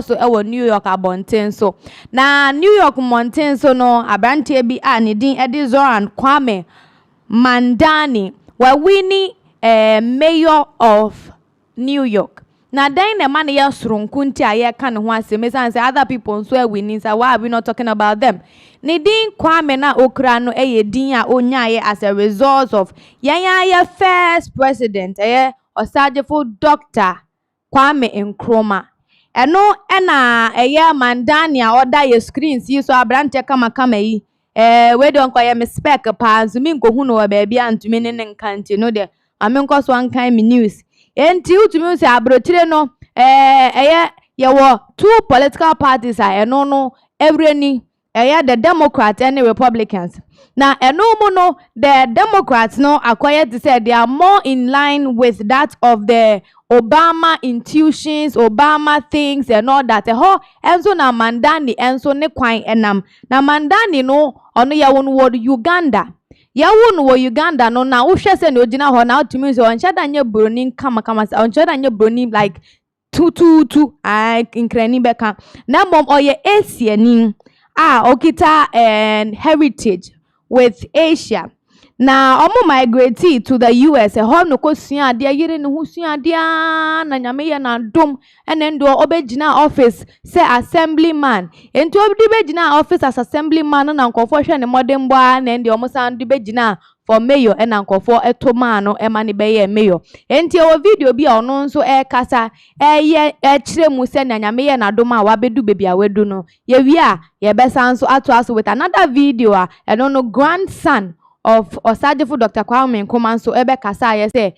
so ewo New York abonten so na New York mountain so no abrante bi a ne din edi Zohran Kwame Mamdani wa winning mayor of New York. Na then the man ya surunkunti aye kan ho asem say other people so winning, so why are we not talking about them? Ne din Kwame na okra no eye din a onyaye as a result of yan first president Osajefo Dr. Kwame Nkrumah. Eno ena Mamdani a order your screens yi so abrante kama yi we don koye me spec pa nzumi nkohu no wa baabi antumi ne nkanti no de amenko so ankan me news enti utumi se abrotire no ye wo two political parties a eno no everyni the Democrats and the Republicans. Now eno mu no the Democrats no acquired to say they are more in line with that of the Obama intuitions, Obama things and all that. Enso na Mamdani enso ne kwan enam. Na Mamdani no ono ya wonu wo Uganda. Ya wonu wo Uganda no na uhwe se ne ogina ho na otumi so onche da nye broni kama sa onche da nye broni like two inkrani beka. Na mom oye Asianin okita and heritage with Asia. Na omo migrate to the US ho no kosua ade yire ne ho sua ade na nyame ye na dom ene ndo obegina office say assemblyman enti obi begina office as assemblyman na nkofo hwe ne modern boa na ndi omo san de begina for mayor ena nkofo etoma no ema ne beye mayor enti o video bi a ono nso kasa kire mu se na nyame ye na dom a wabedu bebi a wedu no ye wi a ye besa nso ato aso with another video a eno no grandson of Osajefo Dr. Kwame Nkrumah so ebe kasa ye say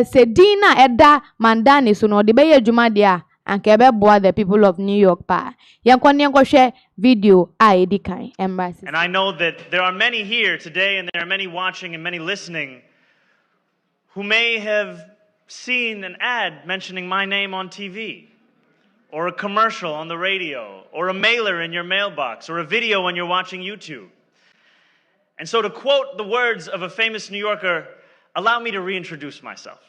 se dina eda Mamdani so no de be adwuma de a anka ebe boa the people of New York pa yenko hwe video a edikan embassy. And I know that there are many here today and there are many watching and many listening who may have seen an ad mentioning my name on TV or a commercial on the radio or a mailer in your mailbox or a video when you're watching YouTube. And so to quote the words of a famous New Yorker, allow me to reintroduce myself.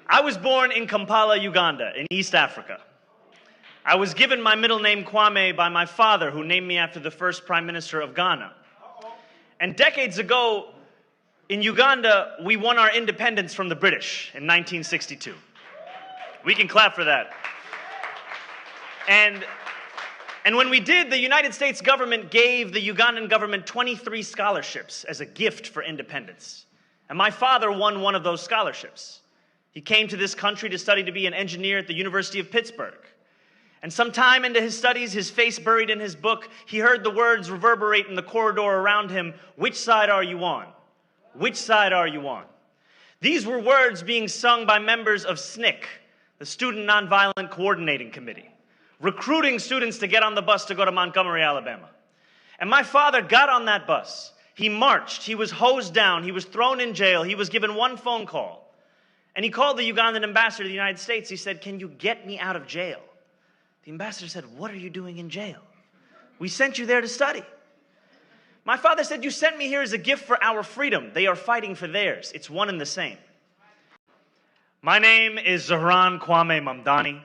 I was born in Kampala, Uganda, in East Africa. I was given my middle name Kwame by my father, who named me after the first Prime Minister of Ghana. And decades ago, in Uganda, we won our independence from the British in 1962. We can clap for that. And when we did, the United States government gave the Ugandan government 23 scholarships as a gift for independence. And my father won one of those scholarships. He came to this country to study to be an engineer at the University of Pittsburgh. And sometime into his studies, his face buried in his book, he heard the words reverberate in the corridor around him, "Which side are you on? Which side are you on?" These were words being sung by members of SNCC, the Student Nonviolent Coordinating Committee, recruiting students to get on the bus to go to Montgomery, Alabama. And my father got on that bus. He marched. He was hosed down. He was thrown in jail. He was given one phone call. And he called the Ugandan ambassador to the United States. He said, "Can you get me out of jail?" The ambassador said, "What are you doing in jail? We sent you there to study." My father said, "You sent me here as a gift for our freedom. They are fighting for theirs. It's one and the same." My name is Zohran Kwame Mamdani.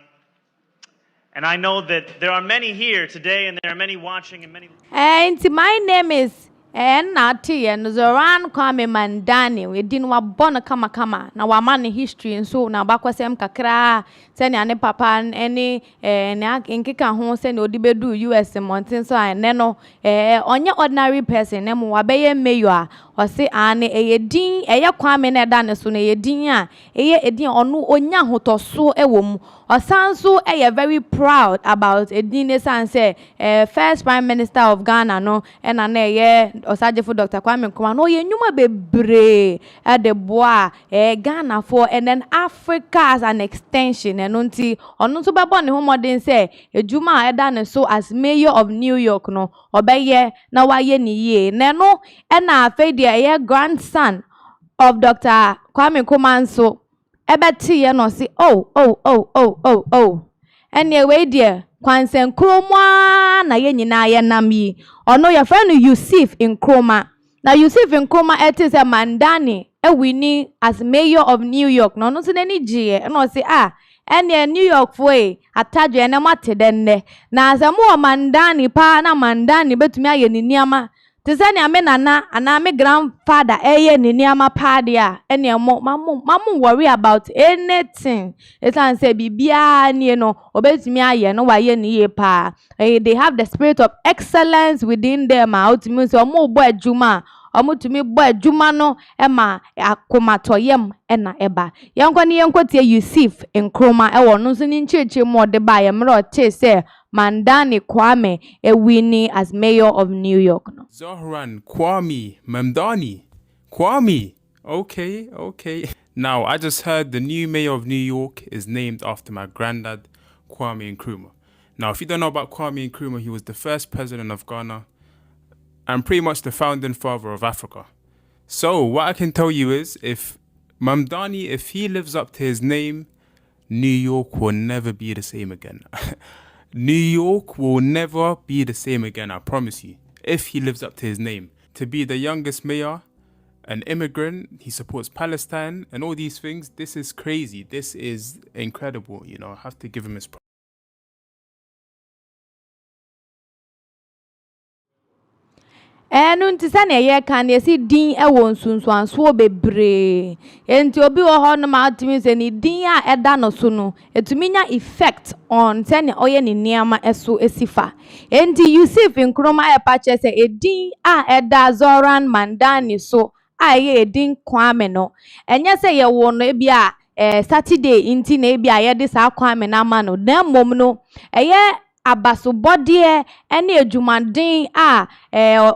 And I know that there are many here today and there are many watching and many... And my name is Nati and Zohran Kwame Mamdani. We didn't wa born kama na wa man history and so na bakwasem kakra send ane papa any na nkeka ho send odibedu US mountain so neno onye ordinary person nemu wa beye mayor or say ane eyedin Kwame na da ne so na eyedin a edin onu onya hotoso ewom osanso very proud about edin san say first Prime Minister of Ghana no and na Osajefo Dr. Kwame Nkrumah no ye nyuma bebre the boa Ghana for and then Africa as an extension and unti onu so bebo ne homodin say ejuma eda ne so as mayor of New York no obeye na waye ni ye ne no na afa dia grandson of Dr. Kwame Nkrumah so ebeti ye no say oh anyway dear Kwanse Nkrumah na ye nyina ye nam yi ono your friend Yusuf Nkrumah na Yusuf Nkrumah it is a Mamdani winning as mayor of New York no no se nani gie no say ene New York way atadwe ene mate denne na asemu o Mandani pa na Mandani betumi aye ni niama tisani ame nana ana me grandfather eye ni niama pa dia ene mamu worry about anything it's an say bibia ni no obetumi aye no waye ni ye pa they have the spirit of excellence within them out means omo bo adwuma omutumi bo adwuma no ema akomatoyem ena eba yankwa tie Yusuf Nkrumah ewo no so ni ncheche mo de ba ye mro che se Mandani Kwame winning as mayor of New York no. Zohran Kwame Mamdani. Kwame. Okay. Now I just heard the new mayor of New York is named after my granddad Kwame Nkrumah. Now if you don't know about Kwame Nkrumah, he was the first president of Ghana and pretty much the founding father of Africa. So what I can tell you is if Mamdani, if he lives up to his name, New York will never be the same again. New York will never be the same again, I promise you. If he lives up to his name. To be the youngest mayor, an immigrant, he supports Palestine and all these things, this is crazy. This is incredible, you know, I have to give him his props. Enu nti sane ye kan ye si din ewo nsunsuanso bebre enti obi wo ho no ma atimi se ni din a eda no so no etumi nya effect on sane oye ni niama eso esifa enti Yusuf Nkrumah e pa che se edin a eda Zohran Mamdani so a ye edin Kwame no enye se ye wo no ebi a Saturday inti na ebi a ye de sa Kwame na ma no na mom no eye abasobodie ene edwumaden a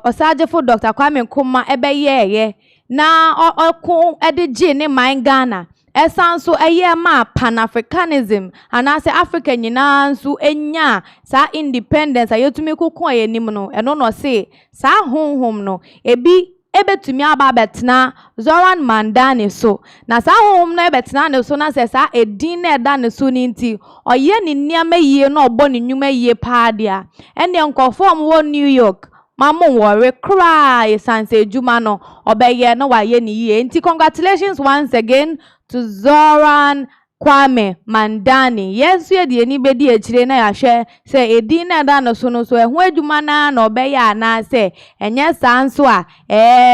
osagefo Dr. Kwame Nkrumah ebeyeye na okun edege ne man Ghana esanso eye ma Pan-Africanism anase Africa nyina nso enya sa independence ayetumi kokon ayenim no eno no se sa honhom no ebetumi aba betna Zohran Mamdani so na sa honhom no ebetna ne so na se sa edin na eda ne so ni nti oye ni niam yie no obo ni nnwuma yie pa dia ene nkofom wo New York mamu worry cry sanse ejuma no obeye no waye ni yie nti congratulations once again to Zohran Kwame Mamdani. Yes, ye di eni bedi echire na yahwe se edin na da no so no so ehu adwuma na obeye ana se enye sanso a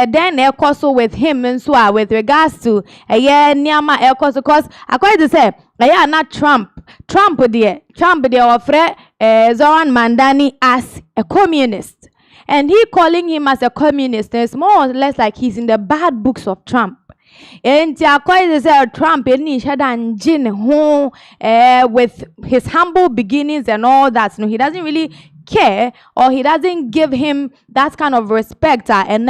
then ekoso with him nso a with regards to niama ekoso cause according to say na Trump de offer Zohran Mamdani as a communist, and he calling him as a communist is more or less like he's in the bad books of Trump. And according to Trump, with his humble beginnings and all that, no, he doesn't really care or he doesn't give him that kind of respect and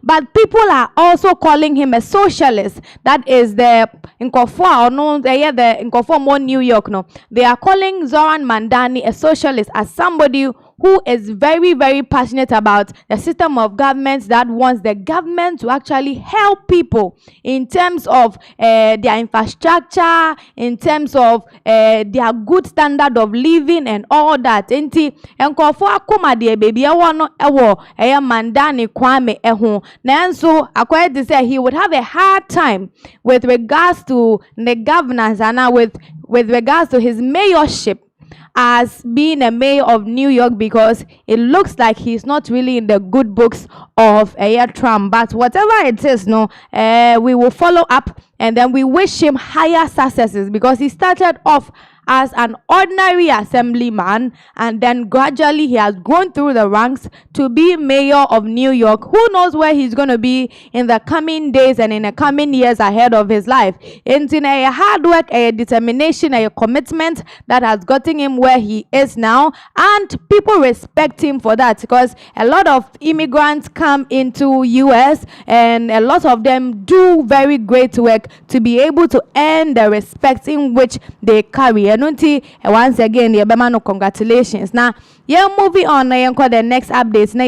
but people are also calling him a socialist. That is the Nkofo or no the Nkofo more New York no, they are calling Zohran Mamdani a socialist as somebody who is very, very passionate about the system of government that wants the government to actually help people in terms of their infrastructure, in terms of their good standard of living and all that. Enti enkofo akoma de baby ewo no ewo Mamdani Kwame eho. Nanso according to say he would have a hard time with regards to the governance and with regards to his mayorship as being a mayor of New York, because it looks like he's not really in the good books of Trump. But whatever it is, no, we will follow up and then we wish him higher successes, because he started off as an ordinary assemblyman and then gradually he has grown through the ranks to be mayor of New York. Who knows where he's going to be in the coming days and in the coming years ahead of his life. It's in a hard work, a determination, a commitment that has gotten him where he is now, and people respect him for that, because a lot of immigrants come into US and a lot of them do very great work to be able to earn the respect in which they carry. Once again, congratulations. Now, moving on, the next updates.